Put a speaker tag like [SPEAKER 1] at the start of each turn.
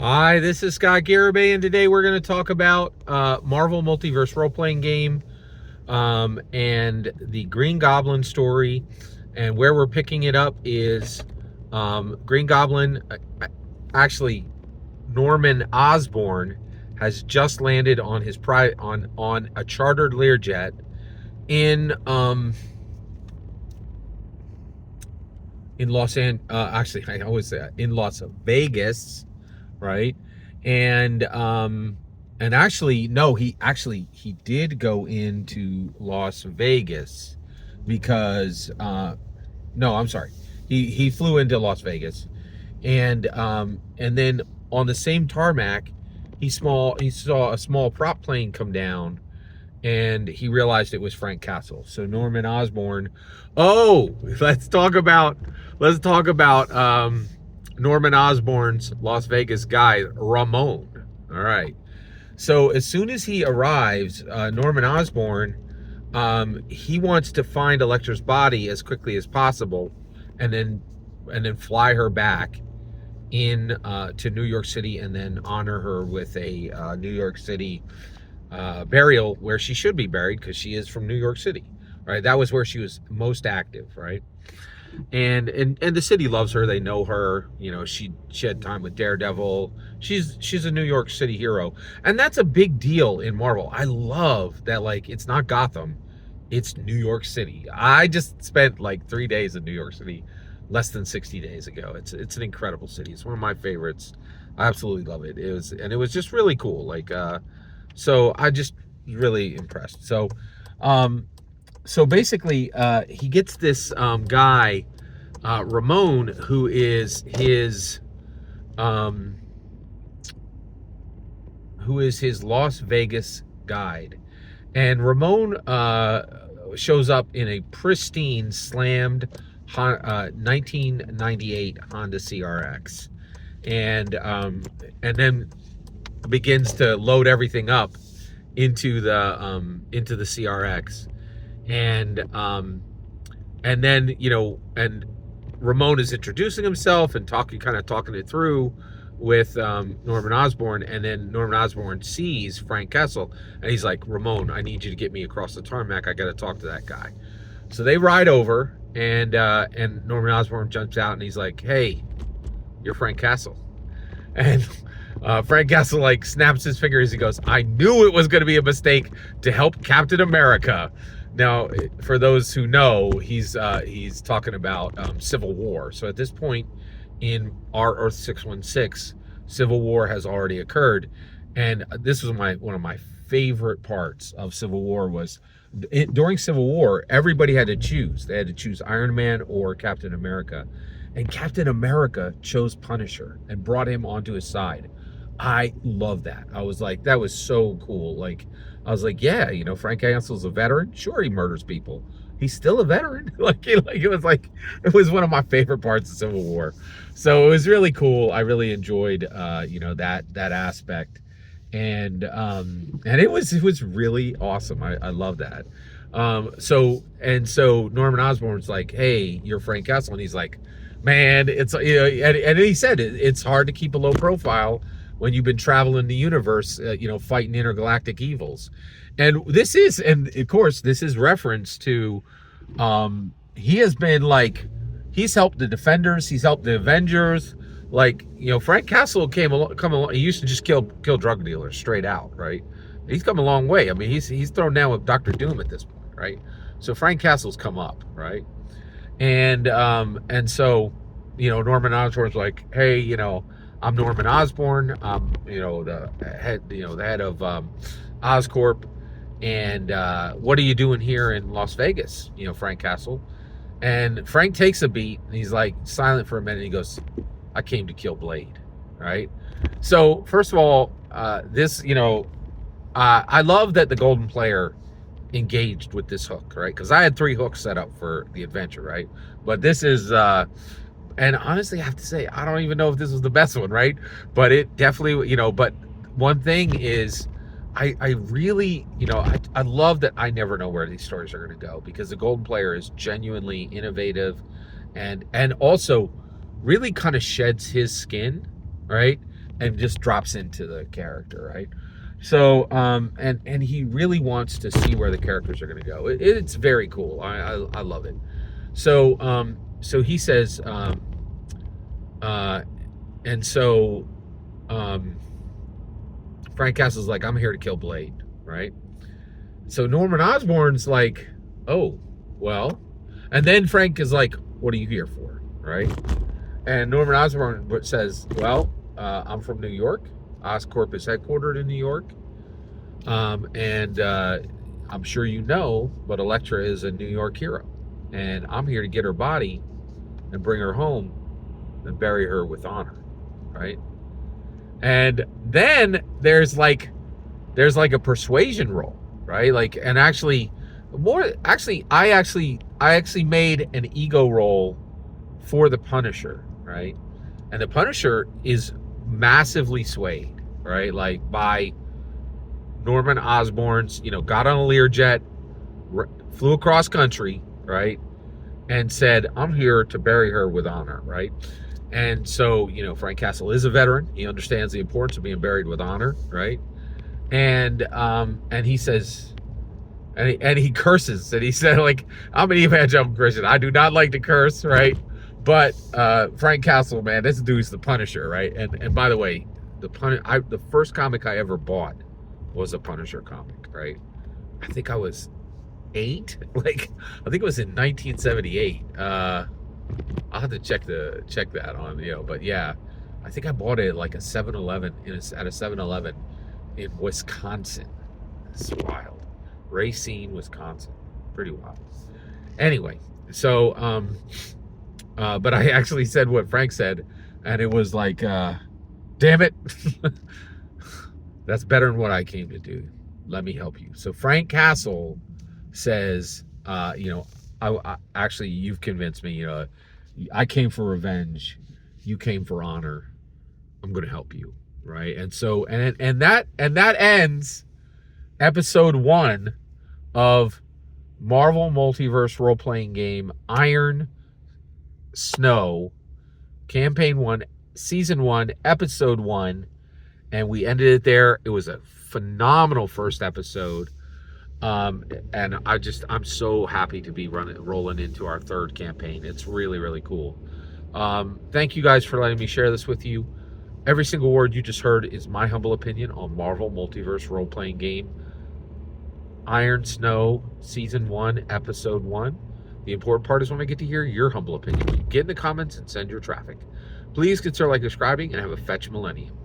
[SPEAKER 1] Hi, this is Scott Garibay, and today we're going to talk about Marvel Multiverse role-playing game and the Green Goblin story. And where we're picking it up is Green Goblin. Actually, Norman Osborn has just landed on his on a chartered Learjet in actually, I always say that, in Las Vegas, right? And actually, no, he did go into Las Vegas because no, I'm sorry, he flew into Las Vegas, and then on the same tarmac, he saw a small prop plane come down, and he realized it was Frank Castle. So Norman Osborn. Oh, let's talk about Norman Osborn's Las Vegas guy, Ramon. All right. So as soon as he arrives, Norman Osborn, he wants to find Elektra's body as quickly as possible, and then fly her back in to New York City, and then honor her with a New York City burial where she should be buried, because she is from New York City, right? That was where she was most active, right? And the city loves her. They know her. You know, she had time with Daredevil. She's a New York City hero, and that's a big deal in Marvel. I love that, like, it's not Gotham, it's New York City. I just spent like 3 days in New York City less than 60 days ago. It's an incredible city. It's one of my favorites. I absolutely love it. It was just really cool. So I just really impressed. So basically, he gets this guy, Ramon, who is his Las Vegas guide, and Ramon shows up in a pristine slammed 1998 Honda CRX, and then begins to load everything up into the CRX, and then, you know, and Ramon is introducing himself and talking it through with Norman Osborn, and then Norman Osborn sees Frank Castle, and he's like, Ramon, I need you to get me across the tarmac. I got to talk to that guy. So they ride over, and Norman Osborn jumps out, and he's like, hey, you're Frank Castle. And Frank Castle, like, snaps his fingers. He goes, I knew it was going to be a mistake to help Captain America. Now, for those who know, he's talking about Civil War. So at this point in our Earth 616, Civil War has already occurred, and this was one of my favorite parts of Civil War. Was during Civil War, everybody had to choose. They had to choose Iron Man or Captain America, and Captain America chose Punisher and brought him onto his side. I love that. I was like, that was so cool. Like, I was like, yeah, you know, Frank Castle's a veteran. Sure, he murders people. He's still a veteran. It was one of my favorite parts of Civil War. So it was really cool. I really enjoyed, you know, that aspect, and it was really awesome. I love that. So Norman Osborn's like, hey, you're Frank Castle, and he's like, man, it's, you know, and he said it's hard to keep a low profile when you've been traveling the universe, you know, fighting intergalactic evils. And of course, this is reference to, he has been, like, he's helped the Defenders, he's helped the Avengers. Like, you know, Frank Castle come along. He used to just kill drug dealers straight out, right? He's come a long way. I mean, he's thrown down with Dr. Doom at this point, right? So Frank Castle's come up, right? And so, you know, Norman Osborn's like, hey, you know, I'm Norman Osborn. I'm, you know, the head of Oscorp, and what are you doing here in Las Vegas, you know, Frank Castle? And Frank takes a beat, and he's like silent for a minute, and he goes, I came to kill Blade, right? So first of all, this, you know, I love that the Golden Player engaged with this hook, right? Because I had 3 hooks set up for the adventure, right? But this is and honestly, I have to say, I don't even know if this was the best one, right? But it definitely, you know, but one thing is, I really, you know, I love that I never know where these stories are going to go, because the Golden Player is genuinely innovative, and also really kind of sheds his skin, right? and just drops into the character, right? So and he really wants to see where the characters are going to go. It's very cool. I love it. So so he says and so Frank Castle's like, I'm here to kill Blade, right? So Norman Osborn's like, oh, well. And then Frank is like, what are you here for, right? And Norman Osborn says, well, I'm from New York. Oscorp is headquartered in New York. And I'm sure you know, but Elektra is a New York hero. And I'm here to get her body and bring her home and bury her with honor, right? And then there's like a persuasion roll, right? Like, and I actually made an ego roll for the Punisher, right? And the Punisher is massively swayed, right? Like by Norman Osborn's, got on a Learjet, flew across country, right? And said, I'm here to bury her with honor, right? And so, Frank Castle is a veteran. He understands the importance of being buried with honor, right? And he says, and he curses, and he said, like, I'm an evangelical Christian. I do not like to curse, right? But Frank Castle, man, this dude's the Punisher, right? And by the way, the first comic I ever bought was a Punisher comic, right? I think I was 8. Like, I think it was in 1978. I'll have to check that on, but yeah, I think I bought it at like a 7-Eleven at a 7-Eleven in Wisconsin. It's wild. Racine, Wisconsin. Pretty wild. Anyway, so but I actually said what Frank said, and it was like, damn it. That's better than what I came to do. Let me help you. So Frank Castle says, I actually, you've convinced me, I came for revenge. You came for honor. I'm going to help you. Right. And so, and that ends episode 1 of Marvel Multiverse role-playing game Iron Snow, campaign 1, season 1, episode 1. And we ended it there. It was a phenomenal first episode. And I'm so happy to be rolling into our 3rd campaign. It's really, really cool. Thank you guys for letting me share this with you. Every single word you just heard is my humble opinion on Marvel Multiverse role-playing game Iron Snow, season 1, episode 1. The important part is when I get to hear your humble opinion. Get in the comments and send your traffic. Please consider subscribing and have a fetch millennium.